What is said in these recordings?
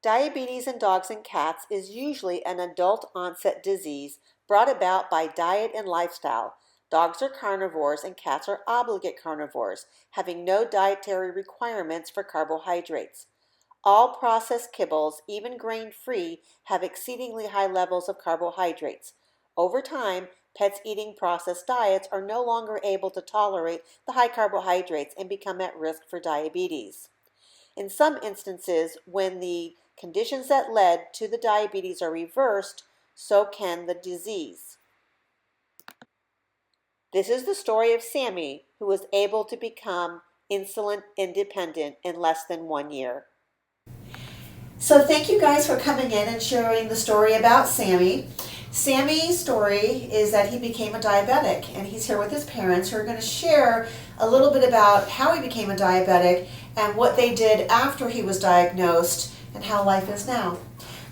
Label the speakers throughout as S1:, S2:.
S1: Diabetes in dogs and cats is usually an adult-onset disease brought about by diet and lifestyle. Dogs are carnivores and cats are obligate carnivores, having no dietary requirements for carbohydrates. All processed kibbles, even grain-free, have exceedingly high levels of carbohydrates. Over time, pets eating processed diets are no longer able to tolerate the high carbohydrates and become at risk for diabetes. In some instances, when the conditions that led to the diabetes are reversed, so can the disease. This is the story of Sammy, who was able to become insulin independent in less than 1 year. So thank you guys for coming in and sharing the story about Sammy. Sammy's story is that he became a diabetic, and he's here with his parents who are going to share a little bit about how he became a diabetic and what they did after he was diagnosed and how life is now.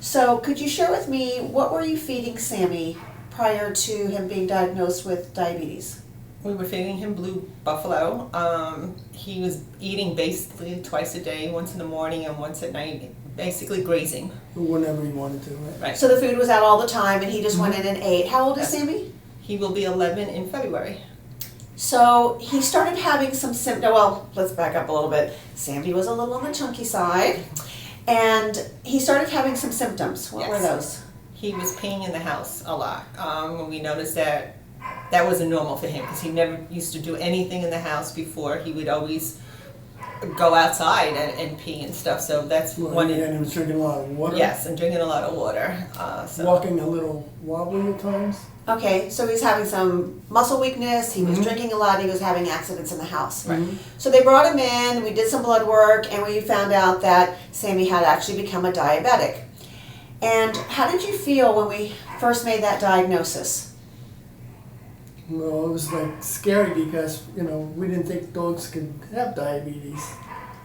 S1: So could you share with me, what were you feeding Sammy prior to him being diagnosed with diabetes?
S2: We were feeding him Blue Buffalo. He was eating basically twice a day, once in the morning and once at night, basically grazing.
S3: Whenever he wanted to, right?
S1: So the food was out all the time and he just went in and ate. How old is Sammy?
S2: He will be 11 in February.
S1: So he started having some symptoms. Well, let's back up a little bit. Sammy was a little on the chunky side, and he started having some symptoms. What were those?
S2: He was peeing in the house a lot. We noticed that wasn't normal for him because he never used to do anything in the house before. He would always go outside and pee and stuff. So that's one.
S3: And he was drinking a lot of water.
S2: Yes, and drinking a lot of water.
S3: Walking a little wobbly at times.
S1: Okay, so he's having some muscle weakness, he was drinking a lot, he was having accidents in the house.
S2: Right.
S1: So they brought him in, we did some blood work, and we found out that Sammy had actually become a diabetic. And how did you feel when we first made that diagnosis?
S3: Well, it was like scary because, we didn't think dogs could have diabetes,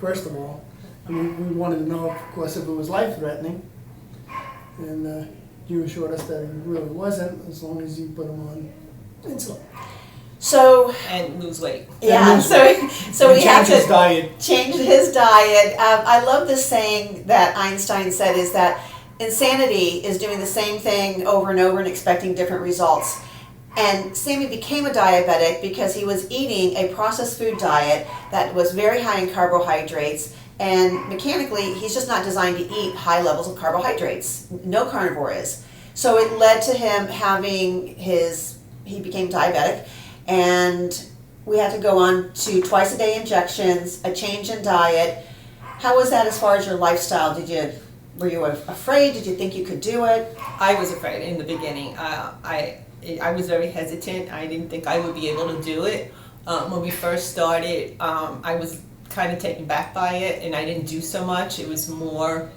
S3: first of all. I mean, we wanted to know, of course, if it was life-threatening. And you assured us that it really wasn't, as long as you put him on insulin.
S1: So
S2: and lose weight.
S1: Yeah, so we had to change his diet. I love this saying that Einstein said, is that insanity is doing the same thing over and over and expecting different results. And Sammy became a diabetic because he was eating a processed food diet that was very high in carbohydrates. And mechanically, he's just not designed to eat high levels of carbohydrates. No carnivore is. So it led to him having he became diabetic, and we had to go on to twice a day injections, a change in diet. How was that as far as your lifestyle? Were you afraid? Did you think you could do it?
S2: I was afraid in the beginning. I was very hesitant. I didn't think I would be able to do it. When we first started, I was kind of taken back by it, and I didn't do so much. It was more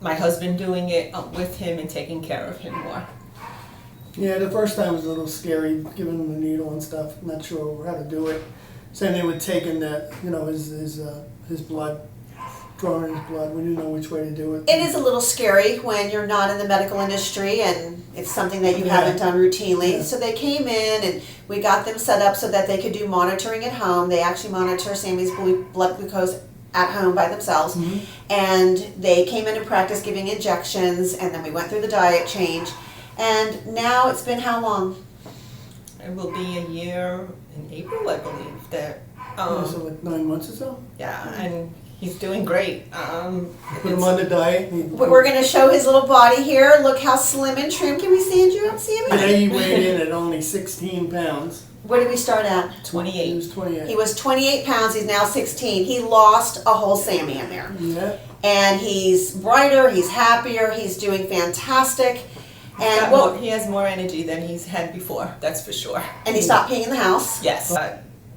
S2: my husband doing it with him and taking care of him more.
S3: Yeah, the first time was a little scary, giving him the needle and stuff. I'm not sure how to do it. Same thing with taking his blood, drawing his blood. We didn't know which way to do it.
S1: It is a little scary when you're not in the medical industry and it's something that you haven't done routinely. Yeah. So they came in and we got them set up so that they could do monitoring at home. They actually monitor Sammy's blood glucose at home by themselves. And they came in and practiced giving injections, and then we went through the diet change. And now it's been how long?
S2: It will be a year in April, I believe.
S3: So like 9 months or so?
S2: Yeah, and he's doing great.
S3: Put him on the diet.
S1: We're going to show his little body here. Look how slim and trim. Can we stand you up, Sammy?
S3: Today he weighed in at only 16 pounds.
S1: Where did we start at?
S2: 28.
S3: He was 28.
S1: He was 28 pounds. He's now 16. He lost a whole Sammy in there.
S3: Yeah.
S1: And he's brighter. He's happier. He's doing fantastic. And
S2: he has more energy than he's had before. That's for sure.
S1: And he stopped peeing in the house.
S2: Yes.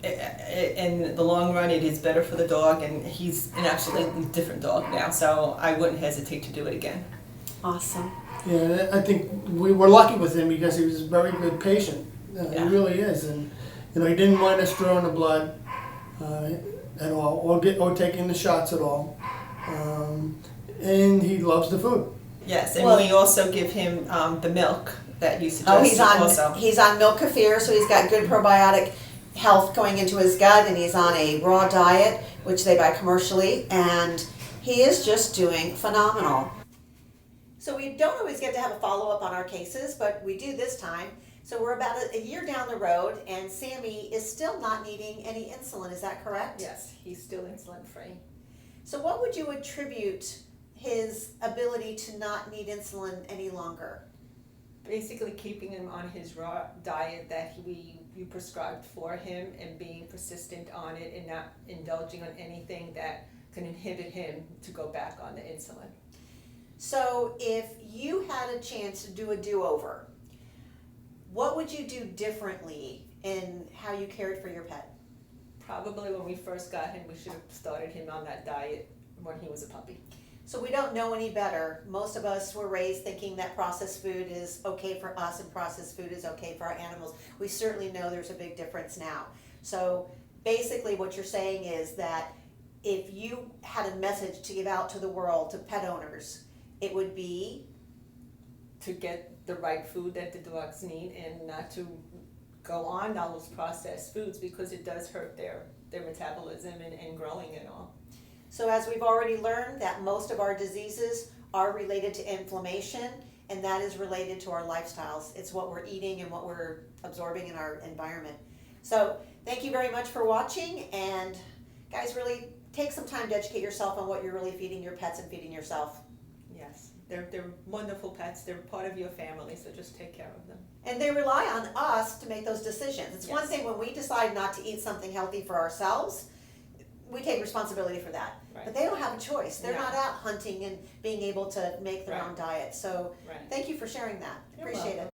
S2: In the long run, it is better for the dog, and he's an absolutely different dog now. So I wouldn't hesitate to do it again.
S1: Awesome.
S3: Yeah, I think we were lucky with him because he was a very good patient. He really is, and he didn't mind us drawing the blood at all, or taking the shots at all, and he loves the food.
S2: Yes, and we also give him the milk that you suggested.
S1: He's on milk kefir, so he's got good probiotic health going into his gut, and he's on a raw diet, which they buy commercially, and He is just doing phenomenal. So we don't always get to have a follow-up on our cases, but we do this time. So we're about a year down the road, and Sammy is still not needing any insulin, is that correct?
S2: Yes, he's still insulin free.
S1: So what would you attribute his ability to not need insulin any longer?
S2: Basically keeping him on his raw diet that you prescribed for him, and being persistent on it and not indulging on anything that can inhibit him to go back on the insulin.
S1: So if you had a chance to do a do-over, what would you do differently in how you cared for your pet?
S2: Probably when we first got him, we should have started him on that diet when he was a puppy.
S1: So we don't know any better. Most of us were raised thinking that processed food is okay for us and processed food is okay for our animals. We certainly know there's a big difference now. So basically what you're saying is that if you had a message to give out to the world, to pet owners, it would be
S2: to get the right food that the dogs need and not to go on all those processed foods, because it does hurt their metabolism and growing and all.
S1: So as we've already learned, that most of our diseases are related to inflammation, and that is related to our lifestyles. It's what we're eating and what we're absorbing in our environment. So thank you very much for watching, and guys, really take some time to educate yourself on what you're really feeding your pets and feeding yourself.
S2: Yes, they're wonderful pets. They're part of your family, so just take care of them.
S1: And they rely on us to make those decisions. It's one
S2: Yes.
S1: thing when we decide not to eat something healthy for ourselves, we take responsibility for that.
S2: Right.
S1: But they don't have a choice. They're
S2: No.
S1: not out hunting and being able to make their
S2: Right.
S1: own diet. So
S2: Right.
S1: thank you for sharing that.
S2: You're
S1: Appreciate it.
S2: welcome.